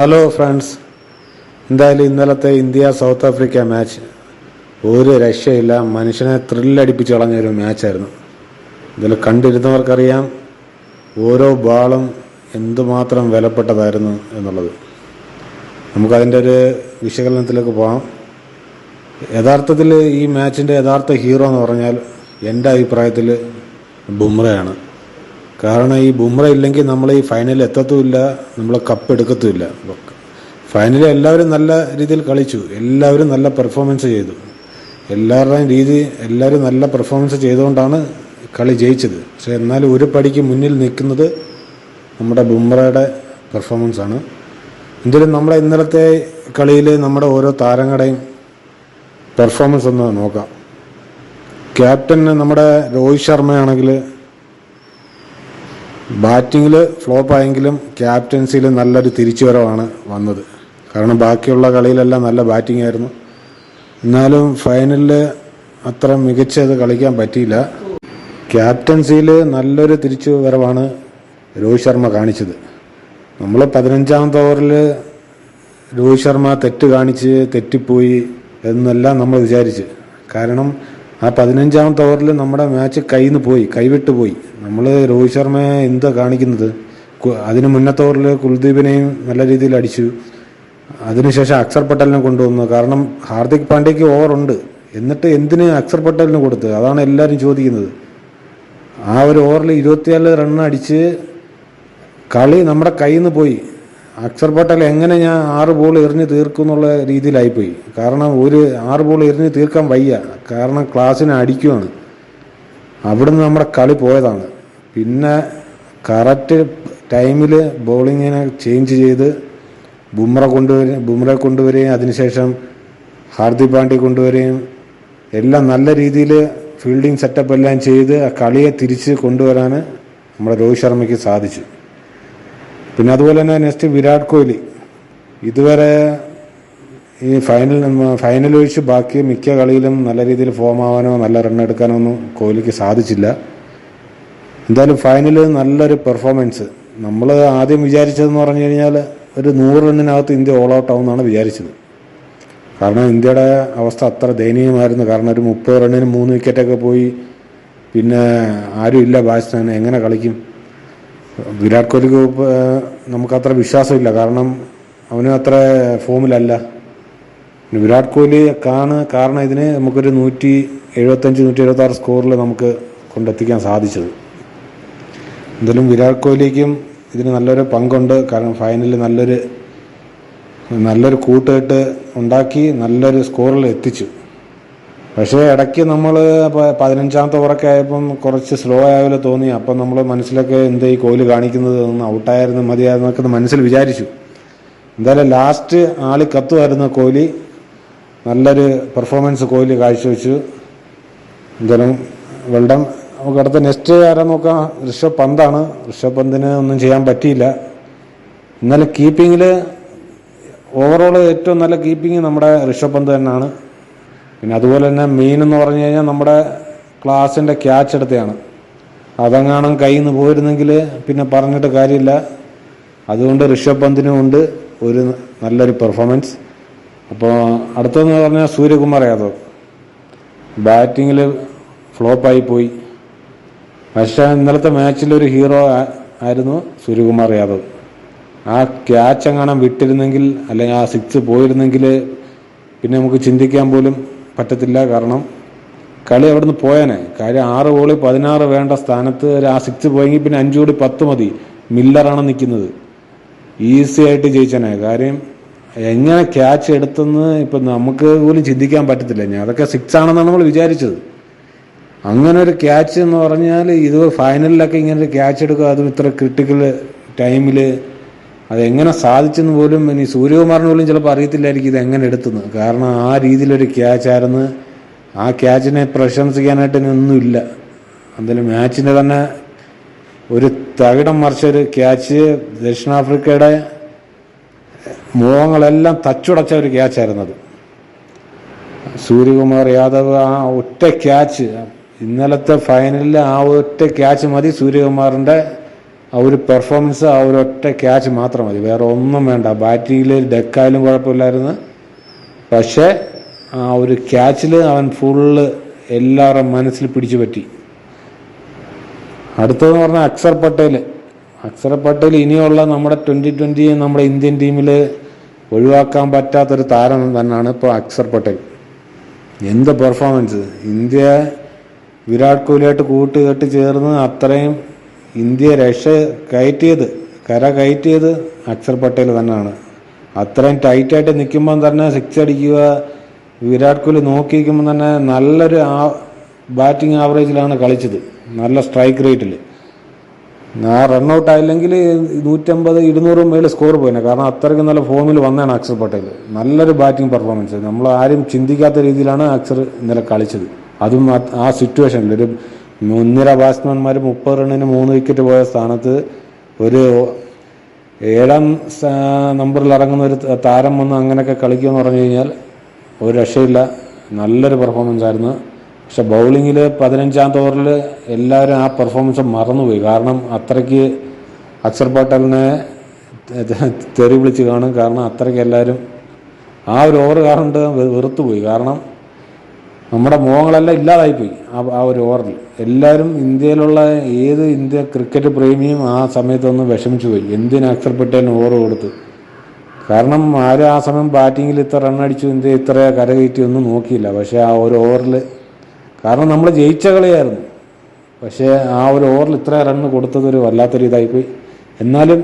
Hello friends, എന്തായാലും ഇന്നലത്തെ India south Africa match ഒരു രക്ഷയില്ല. മനുഷ്യനെ ത്രില്ലടിപ്പിച്ച് കളഞ്ഞൊരു മാച്ചായിരുന്നു. ഇതിൽ കണ്ടിരുന്നവർക്കറിയാം ഓരോ ബാളും എന്തുമാത്രം വിലപ്പെട്ടതായിരുന്നു എന്നുള്ളത്. നമുക്കതിൻ്റെ ഒരു വിശകലനത്തിലേക്ക് പോകാം. യഥാർത്ഥത്തിൽ ഈ മാച്ചിൻ്റെ യഥാർത്ഥ ഹീറോ എന്ന് പറഞ്ഞാൽ എൻ്റെ അഭിപ്രായത്തിൽ ബുംറയാണ്. കാരണം ഈ ബുംറ ഇല്ലെങ്കിൽ നമ്മൾ ഈ ഫൈനലിൽ എത്തത്തുമില്ല, നമ്മൾ കപ്പ് എടുക്കത്തുമില്ല. ഫൈനലിൽ എല്ലാവരും നല്ല രീതിയിൽ കളിച്ചു, എല്ലാവരും നല്ല പെർഫോമൻസ് ചെയ്തു. എല്ലാവരും നല്ല പെർഫോമൻസ് ചെയ്തുകൊണ്ടാണ് കളി ജയിച്ചത്. പക്ഷേ എന്നാലും ഒരു പടിക്ക് മുന്നിൽ നിൽക്കുന്നത് നമ്മുടെ ബുംറയുടെ പെർഫോമൻസാണ്. എങ്കിലും നമ്മുടെ ഇന്നലത്തെ കളിയിൽ നമ്മുടെ ഓരോ താരങ്ങളുടെയും പെർഫോമൻസ് ഒന്ന് നോക്കാം. ക്യാപ്റ്റൻ നമ്മുടെ രോഹിത് ശർമ്മയാണെങ്കിൽ ബാറ്റിങ്ങിൽ ഫ്ലോപ്പായെങ്കിലും ക്യാപ്റ്റൻസിയിൽ നല്ലൊരു തിരിച്ചുവരവാണ് വന്നത്. കാരണം ബാക്കിയുള്ള കളിയിലെല്ലാം നല്ല ബാറ്റിംഗ് ആയിരുന്നു. എന്നാലും ഫൈനലിൽ അത്ര മികച്ചത് കളിക്കാൻ പറ്റിയില്ല. ക്യാപ്റ്റൻസിയിൽ നല്ലൊരു തിരിച്ചുവരവാണ് രോഹിത് ശർമ്മ കാണിച്ചത്. നമ്മൾ 15ാമത്തെ ഓവറിൽ രോഹിത് ശർമ്മ തെറ്റിപ്പോയി എന്നെല്ലാം നമ്മൾ വിചാരിച്ച്. കാരണം ആ 15ാമത്തെ ഓവറിൽ നമ്മുടെ മാച്ച് കൈവിട്ട് പോയി. നമ്മൾ രോഹിത് ശർമ്മയെ എന്താ കാണിക്കുന്നത്? അതിന് മുന്നത്തെ ഓവറിൽ കുൽദീപിനെയും നല്ല രീതിയിൽ അടിച്ചു. അതിനുശേഷം അക്സർ പട്ടേലിനെ കൊണ്ടുവന്നു. കാരണം ഹാർദിക് പാണ്ഡ്യയ്ക്ക് ഓവറുണ്ട്, എന്നിട്ട് എന്തിന് അക്സർ പട്ടേലിന് കൊടുത്ത്? അതാണ് എല്ലാവരും ചോദിക്കുന്നത്. ആ ഒരു ഓവറിൽ 24 റൺ അടിച്ച് കളി നമ്മുടെ കയ്യിൽ നിന്ന് പോയി. അക്സർ പട്ടേൽ എങ്ങനെ ഞാൻ 6 ബോൾ എറിഞ്ഞ് തീർക്കും എന്നുള്ള രീതിയിലായിപ്പോയി. കാരണം 6 ബോൾ എറിഞ്ഞ് തീർക്കാൻ വയ്യ, കാരണം ക്ലാസ്സിനെ അടിക്കുവാണ്. അവിടുന്ന് നമ്മുടെ കളി പോയതാണ്. പിന്നെ കറക്റ്റ് ടൈമിൽ ബോളിങ്ങിനെ ചേഞ്ച് ചെയ്ത് ബുംറ കൊണ്ടുവരികയും അതിനുശേഷം ഹാർദിക് പാണ്ഡ്യ കൊണ്ടുവരികയും എല്ലാം നല്ല രീതിയിൽ ഫീൽഡിംഗ് സെറ്റപ്പ് എല്ലാം ചെയ്ത് ആ കളിയെ തിരിച്ച് കൊണ്ടുവരാൻ നമ്മുടെ രോഹിത് ശർമ്മയ്ക്ക് സാധിച്ചു. പിന്നെ അതുപോലെ തന്നെ നെക്സ്റ്റ് വിരാട് കോഹ്ലി. ഇതുവരെ ഈ ഫൈനൽ ഒഴിച്ച് ബാക്കി മിക്ക കളിയിലും നല്ല രീതിയിൽ ഫോം ആവാനോ നല്ല റൺ എടുക്കാനോ ഒന്നും കോഹ്ലിക്ക് സാധിച്ചില്ല. എന്തായാലും ഫൈനലിൽ നല്ലൊരു പെർഫോമൻസ്. നമ്മൾ ആദ്യം വിചാരിച്ചതെന്ന് പറഞ്ഞു കഴിഞ്ഞാൽ ഒരു 100 റണ്ണിനകത്ത് ഇന്ത്യ ഓൾ ഔട്ട് ആവുമെന്നാണ് വിചാരിച്ചത്. കാരണം ഇന്ത്യയുടെ അവസ്ഥ അത്ര ദയനീയമായിരുന്നു. കാരണം ഒരു 30 റണ്ണിന് 3 വിക്കറ്റൊക്കെ പോയി. പിന്നെ ആരും ഇല്ല ബാറ്റ്സ്മാൻ, എങ്ങനെ കളിക്കും? വിരാട് കോഹ്ലിക്ക് നമുക്കത്ര വിശ്വാസമില്ല, കാരണം അവന് അത്ര ഫോമിലല്ല. വിരാട് കോഹ്ലി കാരണം ഇതിന് നമുക്കൊരു 175-176 സ്കോറിൽ നമുക്ക് കൊണ്ടെത്തിക്കാൻ സാധിച്ചത്. എന്തായാലും വിരാട് കോഹ്ലിക്കും ഇതിന് നല്ലൊരു പങ്കുണ്ട്. കാരണം ഫൈനലിൽ നല്ലൊരു കൂട്ടുകെട്ട് ഉണ്ടാക്കി നല്ലൊരു സ്കോറിൽ എത്തിച്ചു. പക്ഷേ ഇടയ്ക്ക് നമ്മൾ 15ാമത്തെ ഓവറൊക്കെ ആയപ്പം കുറച്ച് സ്ലോ ആയാലും തോന്നി. അപ്പം നമ്മൾ മനസ്സിലൊക്കെ എന്താ ഈ കോഹ്ലി കാണിക്കുന്നത്, ഒന്ന് ഔട്ടായിരുന്നു മതിയായിരുന്നൊക്കെ മനസ്സിൽ വിചാരിച്ചു. എന്തായാലും ലാസ്റ്റ് ആളി കത്തുമായിരുന്നു കോഹ്ലി. നല്ലൊരു പെർഫോമൻസ് കോഹ്ലി കാഴ്ചവെച്ചു. എന്തായാലും വെൽഡൺ. നമുക്ക് അടുത്ത നെക്സ്റ്റ് ആരാ നോക്കാം? ഋഷഭ് പന്താണ്. ഋഷഭ് പന്തിന് ഒന്നും ചെയ്യാൻ പറ്റിയില്ല. ഇന്നലെ കീപ്പിങ്ങിൽ ഓവറോൾ ഏറ്റവും നല്ല കീപ്പിംഗ് നമ്മുടെ ഋഷഭ് പന്ത് തന്നെയാണ്. പിന്നെ അതുപോലെ തന്നെ മെയിൻ എന്ന് പറഞ്ഞു കഴിഞ്ഞാൽ നമ്മുടെ ക്ലാസിൻ്റെ ക്യാച്ച് എടുത്തതാണ്. അതെങ്ങാനും കയ്യിൽ നിന്ന് പോയിരുന്നെങ്കിൽ പിന്നെ പറഞ്ഞിട്ട് കാര്യമില്ല. അതുകൊണ്ട് ഋഷഭ് പന്തിനും ഉണ്ട് ഒരു നല്ലൊരു പെർഫോമൻസ്. അപ്പോൾ അടുത്തതെന്ന് പറഞ്ഞാൽ സൂര്യകുമാർ യാദവ്. ബാറ്റിങ്ങിൽ ഫ്ലോപ്പായി പോയി. പക്ഷേ ഇന്നലത്തെ മാച്ചിലൊരു ഹീറോ ആയിരുന്നു സൂര്യകുമാർ യാദവ്. ആ ക്യാച്ച് എങ്ങാനും വിട്ടിരുന്നെങ്കിൽ, അല്ലെങ്കിൽ ആ 6 പോയിരുന്നെങ്കിൽ പിന്നെ നമുക്ക് ചിന്തിക്കാൻ പോലും പറ്റത്തില്ല. കാരണം കളി അവിടുന്ന് പോയാനെ. കാര്യം 6 ബോളിൽ 16 വേണ്ട സ്ഥാനത്ത് ആ 6 പോയെങ്കിൽ പിന്നെ 5 കൂടി 10 മതി. മില്ലറാണ് നിൽക്കുന്നത്. ഈസി ആയിട്ട് ജയിച്ചാനെ. കാര്യം എങ്ങനെ ക്യാച്ച് എടുത്തെന്ന് ഇപ്പം നമുക്ക് പോലും ചിന്തിക്കാൻ പറ്റത്തില്ല. ഞാൻ അതൊക്കെ 6 ആണെന്നാണ് നമ്മൾ വിചാരിച്ചത്. അങ്ങനെ ഒരു ക്യാച്ച് എന്ന് പറഞ്ഞാൽ ഇത് ഫൈനലിലൊക്കെ ഇങ്ങനെ ഒരു ക്യാച്ച് എടുക്കുക, അതും ഇത്ര ക്രിട്ടിക്കൽ ടൈമിൽ, അതെങ്ങനെ സാധിച്ചെന്ന് പോലും ഇനി സൂര്യകുമാറിന് പോലും ചിലപ്പോൾ അറിയത്തില്ലായിരിക്കും ഇത് എങ്ങനെ എടുത്തെന്ന്. കാരണം ആ രീതിയിലൊരു ക്യാച്ചായിരുന്നു. ആ ക്യാച്ചിനെ പ്രശംസിക്കാനായിട്ട് ഇനിയൊന്നുമില്ല. എന്തായാലും മാച്ചിൻ്റെ തന്നെ ഒരു തകിടം മറിച്ചൊരു ക്യാച്ച്. ദക്ഷിണാഫ്രിക്കയുടെ മുഖങ്ങളെല്ലാം തച്ചുടച്ച ഒരു ക്യാച്ചായിരുന്നത്. സൂര്യകുമാർ യാദവ് ആ ഒറ്റ ക്യാച്ച്, ഇന്നലത്തെ ഫൈനലിൽ ആ ഒറ്റ ക്യാച്ച് മതി സൂര്യകുമാറിൻ്റെ ആ ഒരു പെർഫോമൻസ്, ആ ഒരു ഒറ്റ ക്യാച്ച് മാത്രം മതി, വേറെ ഒന്നും വേണ്ട. ബാറ്റിങ്ങിൽ ഡെക്കായാലും കുഴപ്പമില്ലായിരുന്നു, പക്ഷേ ആ ഒരു ക്യാച്ചിൽ അവൻ ഫുള്ള് എല്ലാവരുടെ മനസ്സിൽ പിടിച്ചു പറ്റി. അടുത്തതെന്ന് പറഞ്ഞാൽ അക്സർ പട്ടേൽ ഇനിയുള്ള നമ്മുടെ 2020 നമ്മുടെ ഇന്ത്യൻ ടീമിൽ ഒഴിവാക്കാൻ പറ്റാത്തൊരു താരം തന്നെയാണ് ഇപ്പോൾ അക്സർ പട്ടേൽ. എന്ത് പെർഫോമൻസ്! ഇന്ത്യ വിരാട് കോഹ്ലിയായിട്ട് കൂട്ടുകെട്ട് ചേർന്ന് അത്രയും ഇന്ത്യ കര കയറ്റിയത് അക്സർ പട്ടേൽ തന്നെയാണ്. അത്രയും ടൈറ്റായിട്ട് നിൽക്കുമ്പം തന്നെ സിക്സ് അടിക്കുക, വിരാട് കോഹ്ലി നോക്കിയിരിക്കുമ്പോൾ തന്നെ നല്ലൊരു ബാറ്റിംഗ് ആവറേജിലാണ് കളിച്ചത്, നല്ല സ്ട്രൈക്ക് റേറ്റിൽ. ആ റണ്ണൗട്ട് ആയില്ലെങ്കിൽ 150-200 മേളിൽ സ്കോർ പോയിനെ, കാരണം അത്രയ്ക്ക് നല്ല ഫോമിൽ വന്നതാണ് അക്സർ പട്ടേൽ. നല്ലൊരു ബാറ്റിംഗ് പെർഫോമൻസ്, നമ്മൾ ആരും ചിന്തിക്കാത്ത രീതിയിലാണ് അക്സർ ഇന്നലെ കളിച്ചത്. അതും ആ സിറ്റുവേഷനിൽ ഒരു മുൻനിര ബാറ്റ്സ്മാൻമാർ 30 റണ്ണിന് 3 വിക്കറ്റ് പോയ സ്ഥാനത്ത് ഒരു 7ാം നമ്പറിൽ ഇറങ്ങുന്ന ഒരു താരം വന്ന് അങ്ങനെയൊക്കെ കളിക്കുമെന്ന് പറഞ്ഞു കഴിഞ്ഞാൽ ഒരു രക്ഷയില്ല. നല്ലൊരു പെർഫോമൻസ് ആയിരുന്നു. പക്ഷെ ബൗളിങ്ങിൽ 15ാമത്തെ ഓവറിൽ എല്ലാവരും ആ പെർഫോമൻസ് മറന്നുപോയി. കാരണം അത്രയ്ക്ക് അക്സർ പട്ടേലിനെ തെറി വിളിച്ച് കാണും. കാരണം അത്രയ്ക്ക് എല്ലാവരും ആ ഒരു ഓവർ കാരണം വെറുത്തുപോയി. കാരണം നമ്മുടെ മോഹങ്ങളെല്ലാം ഇല്ലാതായിപ്പോയി ആ ഒരു ഓവറിൽ. എല്ലാവരും ഇന്ത്യയിലുള്ള ഇന്ത്യ ക്രിക്കറ്റ് പ്രേമിയും ആ സമയത്തൊന്ന് വിഷമിച്ചു പോയി, എന്തിന് അക്സർ പട്ടേലിന് ഓവർ കൊടുത്തു. കാരണം ആരും ആ സമയം ബാറ്റിങ്ങിൽ ഇത്ര റണ്ണടിച്ചു, ഇന്ത്യ ഇത്ര കരകയറ്റി ഒന്നും നോക്കിയില്ല. പക്ഷേ ആ ഒരു ഓവറിൽ, കാരണം നമ്മൾ ജയിച്ച കളിയായിരുന്നു, പക്ഷേ ആ ഒരു ഓവറിൽ ഇത്ര റണ്ണ് കൊടുത്തതൊരു വല്ലാത്തൊരു ഇതായിപ്പോയി. എന്നാലും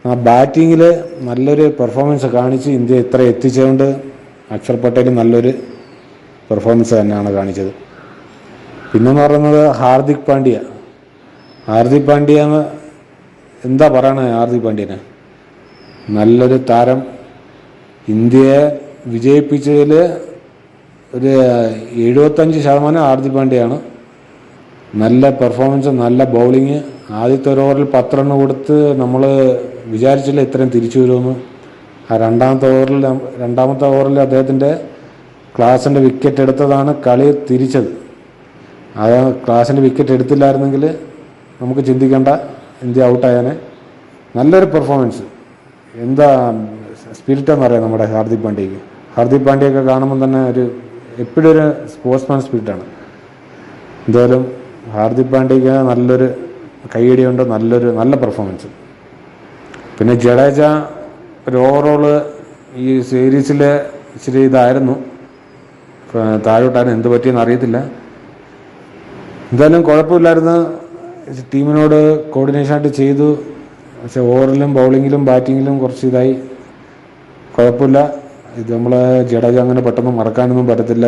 ആ ബാറ്റിങ്ങിൽ നല്ലൊരു പെർഫോമൻസ് കാണിച്ച് ഇന്ത്യ ഇത്ര എത്തിച്ചുകൊണ്ട് അക്സർ പട്ടേൽ നല്ലൊരു പെർഫോമൻസ് തന്നെയാണ് കാണിച്ചത്. പിന്നെന്ന് പറയുന്നത് ഹാർദിക് പാണ്ഡ്യ എന്താ പറയണേ, ഹാർദിക് പാണ്ഡ്യനെ നല്ലൊരു താരം. ഇന്ത്യയെ വിജയിപ്പിച്ചതിൽ ഒരു 75% ഹാർദിക് പാണ്ഡ്യയാണ്. നല്ല പെർഫോമൻസ്, നല്ല ബൗളിങ്. ആദ്യത്തെ ഒരു ഓവറിൽ 10 റണ്ണ് കൊടുത്ത് നമ്മൾ വിചാരിച്ചില്ല ഇത്രയും തിരിച്ചു വരുമെന്ന്. ആ രണ്ടാമത്തെ ഓവറിൽ അദ്ദേഹത്തിൻ്റെ ക്ലാസിൻ്റെ വിക്കറ്റ് എടുത്തതാണ് കളി തിരിച്ചത്. ആ ക്ലാസിൻ്റെ വിക്കറ്റ് എടുത്തില്ലായിരുന്നെങ്കിൽ നമുക്ക് ചിന്തിക്കേണ്ട, ഇന്ത്യ ഔട്ടായാനെ. നല്ലൊരു പെർഫോമൻസ്, എന്താ സ്പിരിറ്റ് എന്നറിയാം നമ്മുടെ ഹാർദിക് പാണ്ഡ്യയൊക്കെ കാണുമ്പോൾ തന്നെ എപ്പോഴും ഒരു സ്പോർട്സ്മാൻ സ്പിരിറ്റാണ്. എന്തായാലും ഹാർദിക് പാണ്ഡ്യയ്ക്ക് നല്ലൊരു കൈയടിയുണ്ട്, നല്ല പെർഫോമൻസ്. പിന്നെ ജഡേജ ഒരു ഓവറോള് ഈ സീരീസിൽ ഇച്ചിരി ഇതായിരുന്നു, താഴോട്ടാണ്, എന്ത് പറ്റിയെന്ന് അറിയത്തില്ല. എന്തായാലും കുഴപ്പമില്ലായിരുന്നു, ടീമിനോട് കോർഡിനേഷനായിട്ട് ചെയ്തു. പക്ഷെ ഓവറിലും ബൗളിങ്ങിലും ബാറ്റിങ്ങിലും കുറച്ച് ഇതായി, കുഴപ്പമില്ല. ഇത് നമ്മളെ ജഡേജ അങ്ങനെ പെട്ടെന്ന് മറക്കാനൊന്നും പറ്റത്തില്ല,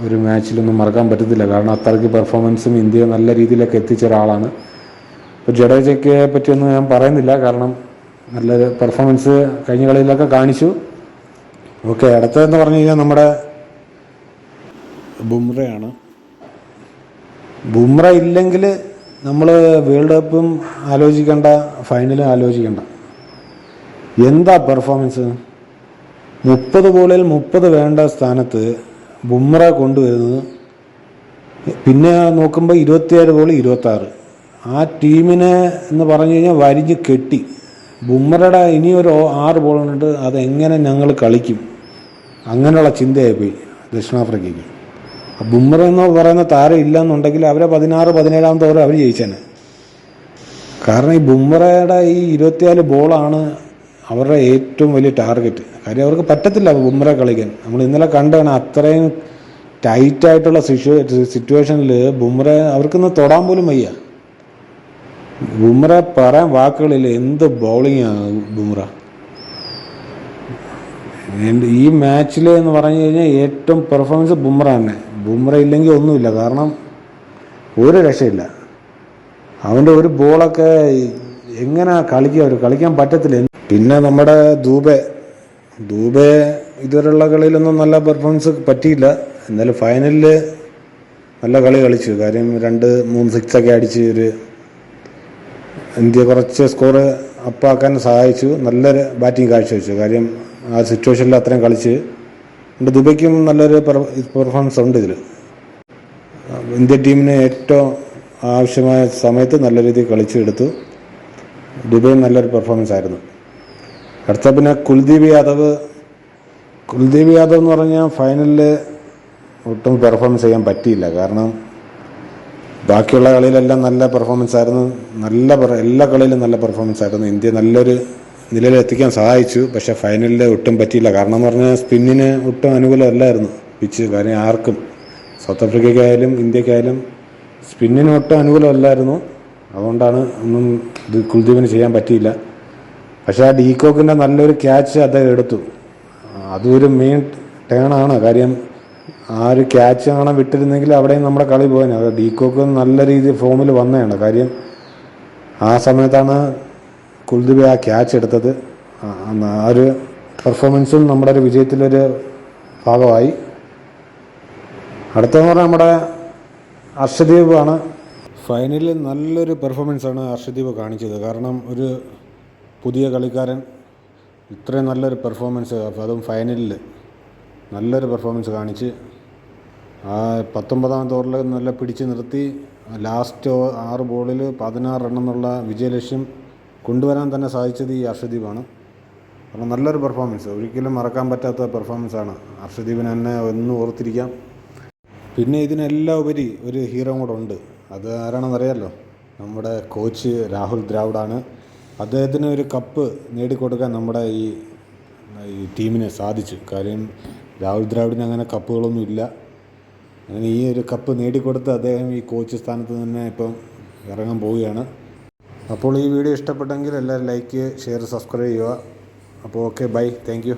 ഒരു മാച്ചിലൊന്നും മറക്കാൻ പറ്റത്തില്ല. കാരണം അത്രയ്ക്ക് പെർഫോമൻസും ഇന്ത്യയെ നല്ല രീതിയിലൊക്കെ എത്തിച്ച ഒരാളാണ്. ഇപ്പോൾ ജഡേജയ്ക്ക് പറ്റിയൊന്നും ഞാൻ പറയുന്നില്ല, കാരണം നല്ലൊരു പെർഫോമൻസ് കഴിഞ്ഞ കളിയിലൊക്കെ കാണിച്ചു. ഓക്കെ, അടുത്തതെന്ന് പറഞ്ഞു കഴിഞ്ഞാൽ നമ്മുടെ ബുംറ ഇല്ലെങ്കിൽ നമ്മൾ വേൾഡ് കപ്പും ആലോചിക്കേണ്ട, ഫൈനലും ആലോചിക്കേണ്ട. എന്താ പെർഫോമൻസ്! 30 ബോളിൽ 30 വേണ്ട സ്ഥാനത്ത് ബുംറ കൊണ്ടുവരുന്നത്. പിന്നെ നോക്കുമ്പോൾ 27 ബോൾ 26. ആ ടീമിനെ എന്ന് പറഞ്ഞു കഴിഞ്ഞാൽ വരിഞ്ഞ് കെട്ടി. ബുംറയുടെ ഇനിയൊരു 6 ബോളുണ്ട്, അതെങ്ങനെ ഞങ്ങൾ കളിക്കും, അങ്ങനെയുള്ള ചിന്തയായിപ്പോയി ദക്ഷിണാഫ്രിക്കയ്ക്ക്. ബുംറ എന്ന് പറയുന്ന താരം ഇല്ലയെന്നുണ്ടെങ്കിൽ അവരെ 16-17ാമത്തെ ഓവർ അവർ ജയിച്ചേനെ. കാരണം ഈ ബുംറയുടെ ഈ 24 ബോളാണ് അവരുടെ ഏറ്റവും വലിയ ടാർഗറ്റ്. കാര്യം അവർക്ക് പറ്റത്തില്ല ബുംറ കളിക്കാൻ. നമ്മൾ ഇന്നലെ കണ്ടാണ്, അത്രയും ടൈറ്റായിട്ടുള്ള സിറ്റുവേഷനിൽ ബുംറ അവർക്കൊന്ന് തൊടാൻ പോലും വയ്യ. ബുംറ പറയാൻ വാക്കുകളില്ല, എന്ത് ബൗളിങ്ങാണ് ബുംറ. ഈ മാച്ചിൽ എന്ന് പറഞ്ഞു കഴിഞ്ഞാൽ ഏറ്റവും പെർഫോമൻസ് ബുംറ തന്നെ. ബുംറ ഇല്ലെങ്കിൽ ഒന്നുമില്ല, കാരണം ഒരു രക്ഷയില്ല. അവൻ്റെ ഒരു ബോളൊക്കെ എങ്ങനെ കളിക്കാൻ പറ്റത്തില്ല. പിന്നെ നമ്മുടെ ദൂബെ ഇതുവരെയുള്ള കളിയിലൊന്നും നല്ല പെർഫോമൻസ് പറ്റിയില്ല. എന്നാലും ഫൈനലിൽ നല്ല കളി കളിച്ചു. കാര്യം 2-3 സിക്സൊക്കെ അടിച്ച് ഇന്ത്യ കുറച്ച് സ്കോർ അപ്പാക്കാൻ സഹായിച്ചു. നല്ലൊരു ബാറ്റിംഗ് കാഴ്ചവെച്ചു. കാര്യം ആ സിറ്റുവേഷനിൽ അത്രയും കളിച്ച് ദുബൈക്കും നല്ലൊരു പെർഫോമൻസ് ഉണ്ട്. ഇതിൽ ഇന്ത്യൻ ടീമിന് ഏറ്റവും ആവശ്യമായ സമയത്ത് നല്ല രീതിയിൽ കളിച്ചെടുത്തു. ദുബൈ നല്ലൊരു പെർഫോമൻസ് ആയിരുന്നു. അടുത്ത പിന്നെ കുൽദീപ് യാദവ് എന്ന് പറഞ്ഞാൽ ഫൈനലിൽ ഒട്ടും പെർഫോമൻസ് ചെയ്യാൻ പറ്റിയില്ല. കാരണം ബാക്കിയുള്ള കളിയിലെല്ലാം നല്ല പെർഫോമൻസ് ആയിരുന്നു. എല്ലാ കളിയിലും നല്ല പെർഫോമൻസ് ആയിരുന്നു. ഇന്ത്യ നല്ലൊരു നിലയിലെത്തിക്കാൻ സഹായിച്ചു. പക്ഷേ ഫൈനലിൽ ഒട്ടും പറ്റിയില്ല. കാരണം എന്ന് പറഞ്ഞാൽ സ്പിന്നിന് ഒട്ടും അനുകൂലമല്ലായിരുന്നു പിച്ച്. കാര്യം ആർക്കും, സൗത്ത് ആഫ്രിക്കയ്ക്കായാലും ഇന്ത്യക്കായാലും സ്പിന്നിന് ഒട്ടും അനുകൂലമല്ലായിരുന്നു. അതുകൊണ്ടാണ് ഒന്നും കുൽദീപിന് ചെയ്യാൻ പറ്റിയില്ല. പക്ഷേ ആ ഡീകോക്കിൻ്റെ നല്ലൊരു ക്യാച്ച് അദ്ദേഹം എടുത്തു. അതൊരു മെയിൻ ടേണാണ്. കാര്യം ആ ഒരു ക്യാച്ച് ആണ് വിട്ടിരുന്നെങ്കിൽ അവിടെയും നമ്മുടെ കളി പോകാൻ. അത് ഡീകോക്ക് നല്ല രീതിയിൽ ഫോമിൽ വന്നതാണ്. കാര്യം ആ സമയത്താണ് കുൽദീപ് ആ ക്യാച്ച് എടുത്തത്. ആ ഒരു പെർഫോമൻസും നമ്മുടെ ഒരു വിജയത്തിലൊരു ഭാഗമായി. അടുത്തതെന്ന് പറഞ്ഞാൽ നമ്മുടെ അർഷദീപ് ആണ്. ഫൈനലിൽ നല്ലൊരു പെർഫോമൻസാണ് അർഷദീപ് കാണിച്ചത്. കാരണം ഒരു പുതിയ കളിക്കാരൻ ഇത്രയും നല്ലൊരു പെർഫോമൻസ്, അതും ഫൈനലിൽ നല്ലൊരു പെർഫോമൻസ് കാണിച്ച് ആ 19ാമത്തെ ഓവറിൽ നല്ല പിടിച്ച് നിർത്തി. ലാസ്റ്റ് 6 ബോളിൽ 16 റൺ എന്നുള്ള വിജയലക്ഷ്യം കൊണ്ടുവരാൻ തന്നെ സാധിച്ചത് ഈ അർഷദീപാണ്. കാരണം നല്ലൊരു പെർഫോമൻസ്, ഒരിക്കലും മറക്കാൻ പറ്റാത്ത പെർഫോമൻസാണ്. അർഷദീപിനെ തന്നെ ഒന്ന് ഓർത്തിരിക്കാം. പിന്നെ ഇതിനെല്ലാം ഉപരി ഒരു ഹീറോ കൂടെ ഉണ്ട്. അത് ആരാണെന്നറിയാമല്ലോ, നമ്മുടെ കോച്ച് രാഹുൽ ദ്രാവിഡാണ്. അദ്ദേഹത്തിന് ഒരു കപ്പ് നേടിക്കൊടുക്കാൻ നമ്മുടെ ഈ ടീമിന് സാധിച്ചു. കാര്യം രാഹുൽ ദ്രാവിഡിന് അങ്ങനെ കപ്പുകളൊന്നും ഇല്ല. അങ്ങനെ ഈ ഒരു കപ്പ് നേടിക്കൊടുത്ത് അദ്ദേഹം ഈ കോച്ച് സ്ഥാനത്ത് തന്നെ ഇപ്പം ഇറങ്ങാൻ പോവുകയാണ്. അപ്പോൾ ഈ വീഡിയോ ഇഷ്ടപ്പെട്ടെങ്കിൽ എല്ലാവരും ലൈക്ക്, ഷെയർ, സബ്സ്ക്രൈബ് ചെയ്യുക. അപ്പോൾ ഓക്കെ, ബൈ, താങ്ക് യു.